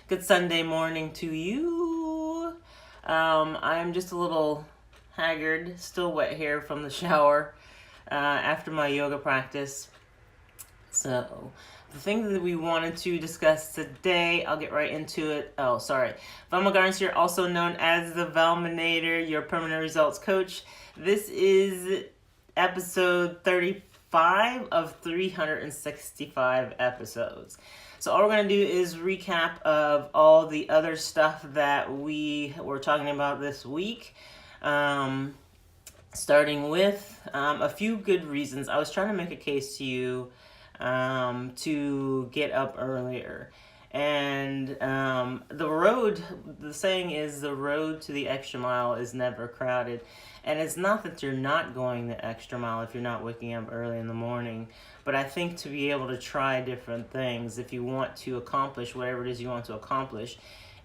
Good Sunday morning to you. I'm just a little haggard, still wet hair from the shower after my yoga practice. So, the thing that we wanted to discuss today, I'll get right into it. Oh, sorry. Velma Garnes here, also known as the Velminator, your permanent results coach. This is episode 35 of 365 episodes. So all we're going to do is recap of all the other stuff that we were talking about this week. Starting with a few good reasons. I was trying to make a case to you to get up earlier. And the saying is the road to the extra mile is never crowded. And it's not that you're not going the extra mile if you're not waking up early in the morning, but I think to be able to try different things if you want to accomplish whatever it is you want to accomplish,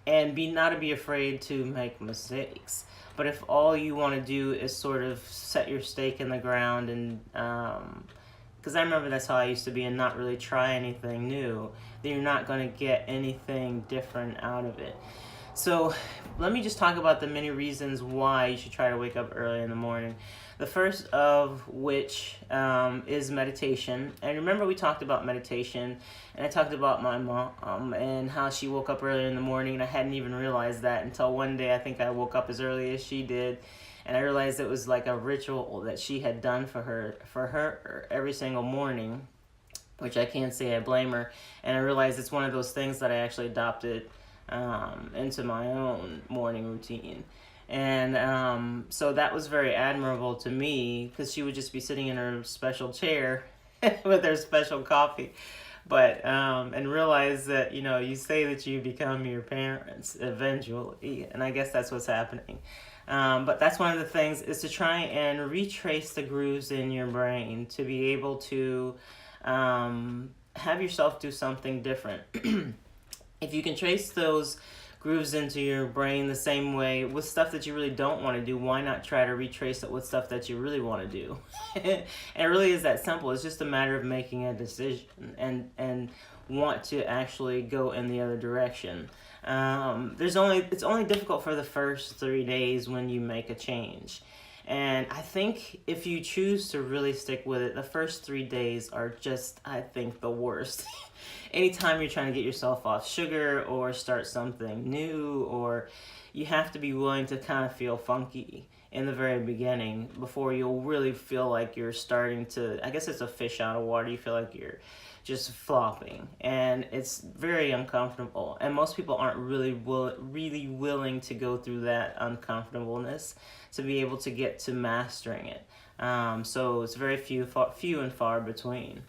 and not to be afraid to make mistakes. But if all you want to do is sort of set your stake in the ground and because I remember that's how I used to be and not really try anything new, then you're not going to get anything different out of it. So let me just talk about the many reasons why you should try to wake up early in the morning. The first of which is meditation. And remember we talked about meditation, and I talked about my mom and how she woke up early in the morning, and I hadn't even realized that until one day I think I woke up as early as she did. And I realized it was like a ritual that she had done for her every single morning, which I can't say I blame her. And I realized it's one of those things that I actually adopted into my own morning routine. And so that was very admirable to me, because she would just be sitting in her special chair with her special coffee. But and realize that, you say that you become your parents eventually, and I guess that's what's happening. But that's one of the things, is to try and retrace the grooves in your brain to be able to have yourself do something different. If you can trace those grooves into your brain the same way with stuff that you really don't want to do, why not try to retrace it with stuff that you really want to do? And it really is that simple. It's just a matter of making a decision and want to actually go in the other direction. It's only difficult for the first 3 days when you make a change. And I think if you choose to really stick with it, the first 3 days are just, I think, the worst. Anytime you're trying to get yourself off sugar or start something new, or you have to be willing to kind of feel funky in the very beginning before you'll really feel like you're starting to, I guess it's a fish out of water. You feel like you're just flopping, and it's very uncomfortable, and most people aren't really willing to go through that uncomfortableness to be able to get to mastering it. So it's very few and far between.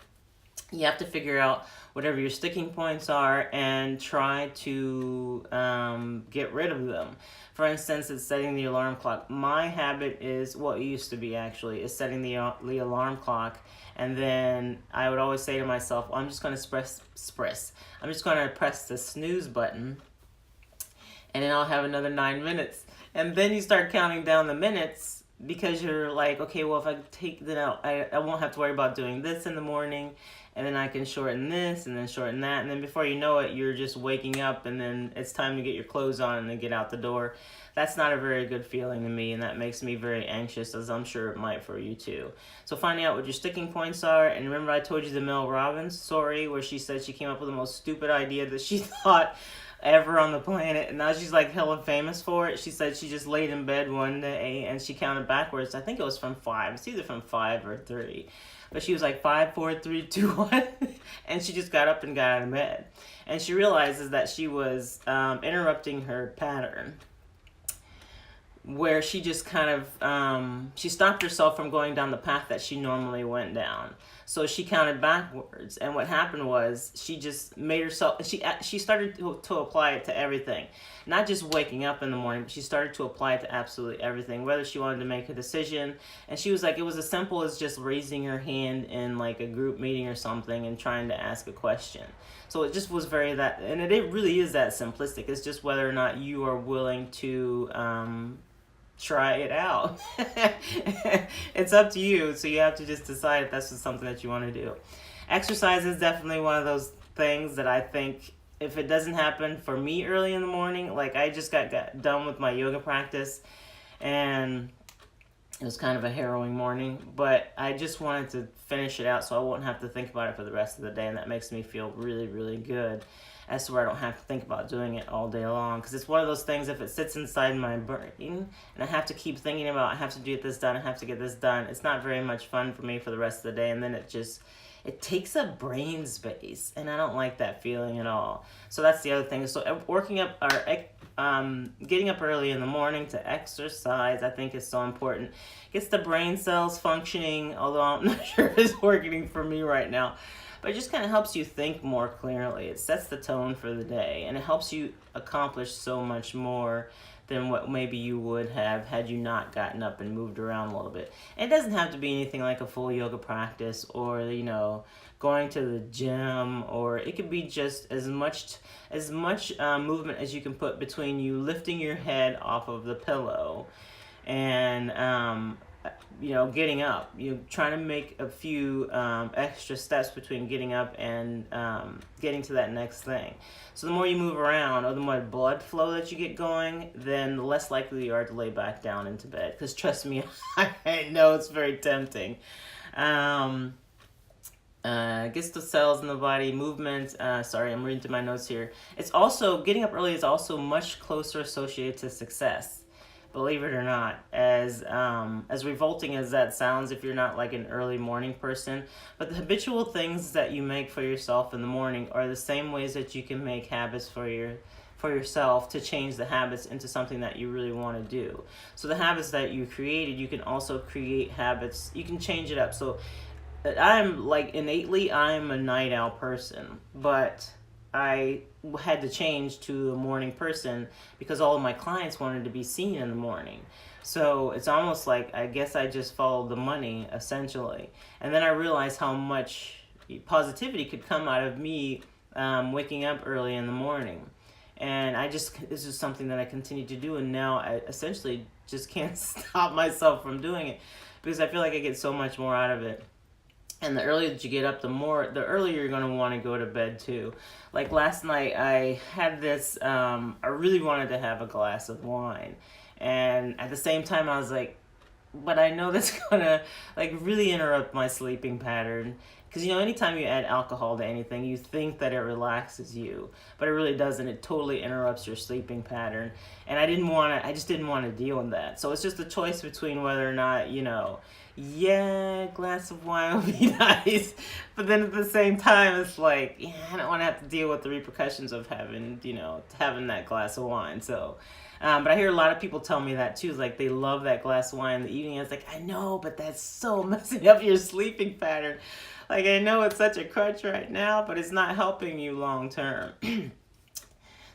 You have to figure out whatever your sticking points are and try to get rid of them. For instance, it's setting the alarm clock. My habit is, well, it used to be actually, is setting the alarm clock, and then I would always say to myself, well, I'm just going to press the snooze button, and then I'll have another 9 minutes. And then you start counting down the minutes, because you're like, okay, well, if I take that out, I won't have to worry about doing this in the morning, and then I can shorten this and then shorten that, and then before you know it, you're just waking up, and then it's time to get your clothes on and then get out the door. That's not a very good feeling to me, and that makes me very anxious, as I'm sure it might for you too. So finding out what your sticking points are, and remember I told you the Mel Robbins story where she said she came up with the most stupid idea that she thought ever on the planet, and now she's like hella famous for it. She said she just laid in bed one day and she counted backwards. I think it was from 5. It's either from 5 or 3. But she was like 5, 4, 3, 2, 1, and she just got up and got out of bed. And she realizes that she was interrupting her pattern, where she just kind of she stopped herself from going down the path that she normally went down. So she counted backwards, and what happened was she just made herself, she started to apply it to everything, not just waking up in the morning, but she started to apply it to absolutely everything, whether she wanted to make a decision. And she was like, it was as simple as just raising her hand in like a group meeting or something and trying to ask a question. So it just was very that, and it really is that simplistic. It's just whether or not you are willing to try it out. It's up to you, so you have to just decide if that's just something that you want to do. Exercise is definitely one of those things that I think if it doesn't happen for me early in the morning, like I just got done with my yoga practice, and it was kind of a harrowing morning, but I just wanted to finish it out so I won't have to think about it for the rest of the day, and that makes me feel really, really good as to where I don't have to think about doing it all day long. Because it's one of those things, if it sits inside my brain and I have to keep thinking about, I have to get this done, I have to get this done, it's not very much fun for me for the rest of the day, and then it takes up brain space, and I don't like that feeling at all. So that's the other thing. So getting up early in the morning to exercise, I think is so important. Gets the brain cells functioning, although I'm not sure if it's working for me right now. But it just kind of helps you think more clearly. It sets the tone for the day, and it helps you accomplish so much more than what maybe you would have had you not gotten up and moved around a little bit. And it doesn't have to be anything like a full yoga practice or, going to the gym, or it could be just as much movement as you can put between you lifting your head off of the pillow and getting up. You're trying to make a few extra steps between getting up and getting to that next thing. So the more you move around, or the more blood flow that you get going, then the less likely you are to lay back down into bed. Because trust me, I know it's very tempting. Gets the cells in the body, movement. Sorry, I'm reading through my notes here. It's also, getting up early is also much closer associated to success. Believe it or not, as revolting as that sounds if you're not like an early morning person, but the habitual things that you make for yourself in the morning are the same ways that you can make habits for yourself to change the habits into something that you really want to do. So the habits that you created, you can also create habits. You can change it up. So I'm like innately, I'm a night owl person, but I had to change to a morning person because all of my clients wanted to be seen in the morning. So it's almost like, I guess I just followed the money, essentially. And then I realized how much positivity could come out of me waking up early in the morning. And this is something that I continue to do, and now I essentially just can't stop myself from doing it because I feel like I get so much more out of it. And the earlier that you get up, the earlier you're going to want to go to bed too. Like last night, I had this, I really wanted to have a glass of wine. And at the same time, I was like, but I know that's going to like really interrupt my sleeping pattern. Because, anytime you add alcohol to anything, you think that it relaxes you. But it really doesn't. It totally interrupts your sleeping pattern. And I just didn't want to deal with that. So it's just a choice between whether or not, a glass of wine would be nice. But then at the same time, it's like, I don't want to have to deal with the repercussions of having that glass of wine. So, but I hear a lot of people tell me that too. Like they love that glass of wine in the evening. It's like, I know, but that's so messing up your sleeping pattern. Like, I know it's such a crutch right now, but it's not helping you long term.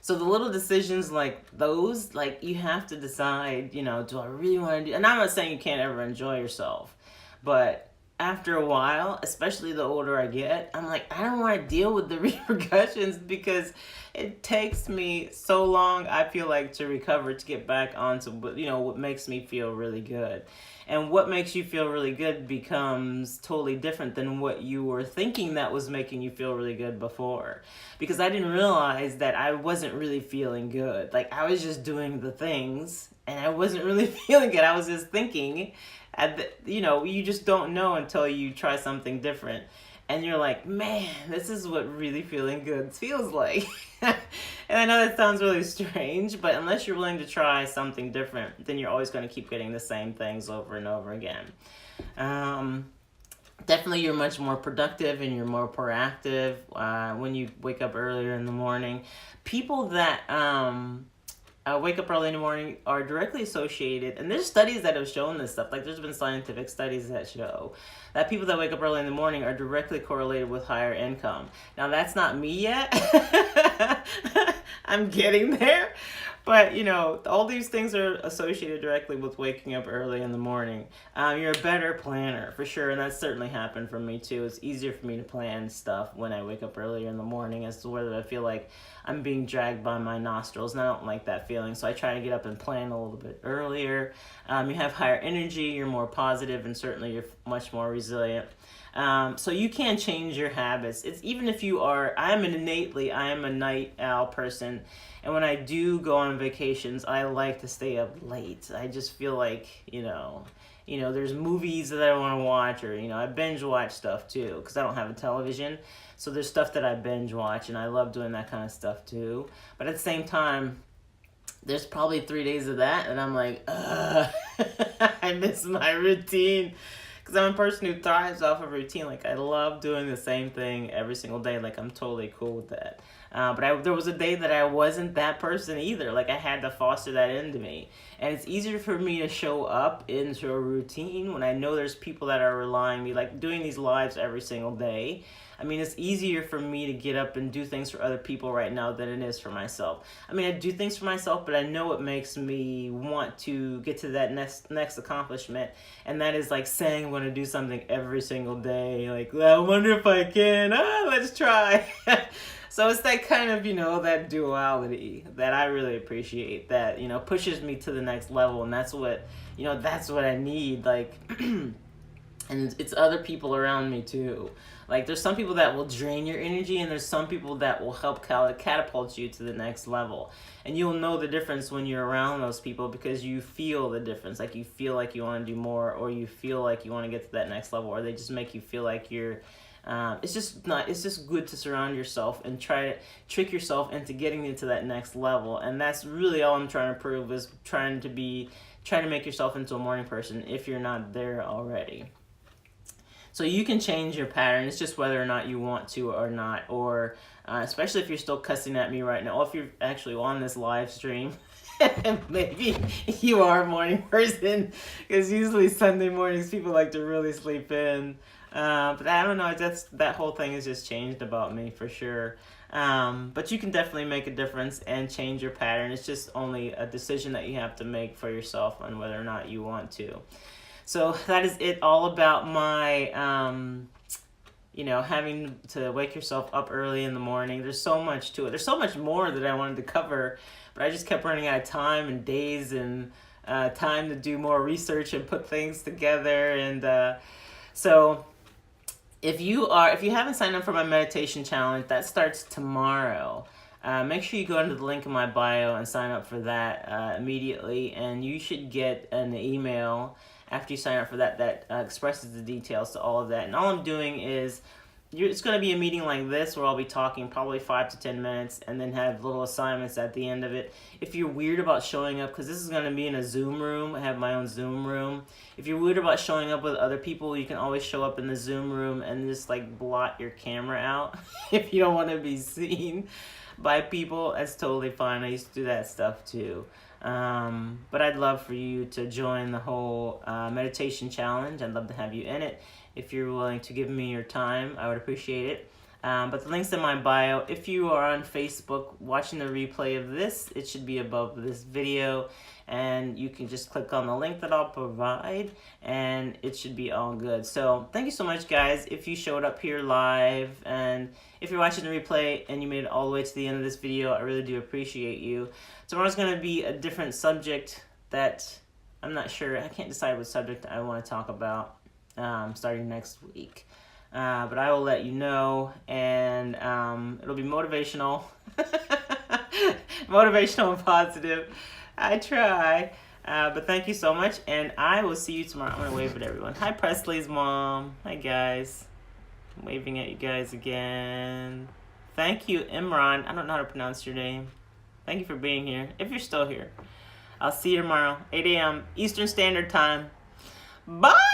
So the little decisions like those, like you have to decide, do I really want to do? And I'm not saying you can't ever enjoy yourself, but after a while, especially the older I get, I'm like, I don't want to deal with the repercussions because it takes me so long, I feel like, to recover, to get back onto what makes me feel really good. And what makes you feel really good becomes totally different than what you were thinking that was making you feel really good before. Because I didn't realize that I wasn't really feeling good. Like, I was just doing the things, and I wasn't really feeling good. I was just thinking, you just don't know until you try something different. And you're like, man, this is what really feeling good feels like. And I know that sounds really strange, but unless you're willing to try something different, then you're always going to keep getting the same things over and over again. Definitely you're much more productive and you're more proactive when you wake up earlier in the morning. People that wake up early in the morning are directly associated, and there's studies that have shown this stuff. Like there's been scientific studies that show that people that wake up early in the morning are directly correlated with higher income. Now that's not me yet. I'm getting there. But, all these things are associated directly with waking up early in the morning. You're a better planner, for sure, and that's certainly happened for me, too. It's easier for me to plan stuff when I wake up earlier in the morning as to whether I feel like I'm being dragged by my nostrils, and I don't like that feeling, so I try to get up and plan a little bit earlier. You have higher energy, you're more positive, and certainly you're much more resilient. So you can change your habits. It's even if you are, I am a night owl person. And when I do go on vacations, I like to stay up late. I just feel like, there's movies that I want to watch, or, I binge watch stuff too, because I don't have a television. So there's stuff that I binge watch, and I love doing that kind of stuff too. But at the same time, there's probably 3 days of that, and I'm like, I miss my routine. Because I'm a person who thrives off of routine. Like, I love doing the same thing every single day. Like, I'm totally cool with that. But there was a day that I wasn't that person either. Like, I had to foster that into me. And it's easier for me to show up into a routine when I know there's people that are relying on me, like doing these lives every single day. I mean, it's easier for me to get up and do things for other people right now than it is for myself. I mean, I do things for myself, but I know it makes me want to get to that next accomplishment. And that is like saying I'm going to do something every single day. Like, I wonder if I can. Let's try. So it's that kind of, that duality that I really appreciate, that, pushes me to the next level. And that's what, that's what I need. Like, and it's other people around me too. Like, there's some people that will drain your energy, and there's some people that will help catapult you to the next level. And you'll know the difference when you're around those people, because you feel the difference. Like, you feel like you want to do more, or you feel like you want to get to that next level, or they just make you feel like you're it's just good to surround yourself and try to trick yourself into getting into that next level. And that's really all I'm trying to prove, is trying to make yourself into a morning person if you're not there already. So you can change your pattern. It's just whether or not you want to or not. Or especially if you're still cussing at me right now, or if you're actually on this live stream, maybe you are a morning person, because usually Sunday mornings people like to really sleep in. But I don't know, that whole thing has just changed about me for sure. But you can definitely make a difference and change your pattern. It's just only a decision that you have to make for yourself on whether or not you want to. So that is it all about my, having to wake yourself up early in the morning. There's so much to it. There's so much more that I wanted to cover, but I just kept running out of time and days and time to do more research and put things together. And so if you haven't signed up for my meditation challenge, that starts tomorrow. Make sure you go into the link in my bio and sign up for that immediately, and you should get an email after you sign up for that expresses the details to all of that. And all I'm doing is, it's going to be a meeting like this where I'll be talking probably 5 to 10 minutes, and then have little assignments at the end of it. If you're weird about showing up, because this is going to be in a Zoom room, I have my own Zoom room. If you're weird about showing up with other people, you can always show up in the Zoom room and just like blot your camera out if you don't want to be seen by people. That's totally fine. I used to do that stuff too. But I'd love for you to join the whole meditation challenge. I'd love to have you in it. If you're willing to give me your time, I would appreciate it. But the link's in my bio. If you are on Facebook watching the replay of this, it should be above this video, and you can just click on the link that I'll provide, and it should be all good. So thank you so much, guys, if you showed up here live, and if you're watching the replay and you made it all the way to the end of this video, I really do appreciate you. Tomorrow's going to be a different subject that I'm not sure. I can't decide what subject I want to talk about starting next week. But I will let you know, and it'll be motivational. Motivational and positive. I try. But thank you so much, and I will see you tomorrow. I'm going to wave at everyone. Hi, Presley's mom. Hi, guys. I'm waving at you guys again. Thank you, Imran. I don't know how to pronounce your name. Thank you for being here, if you're still here. I'll see you tomorrow, 8 a.m. Eastern Standard Time. Bye!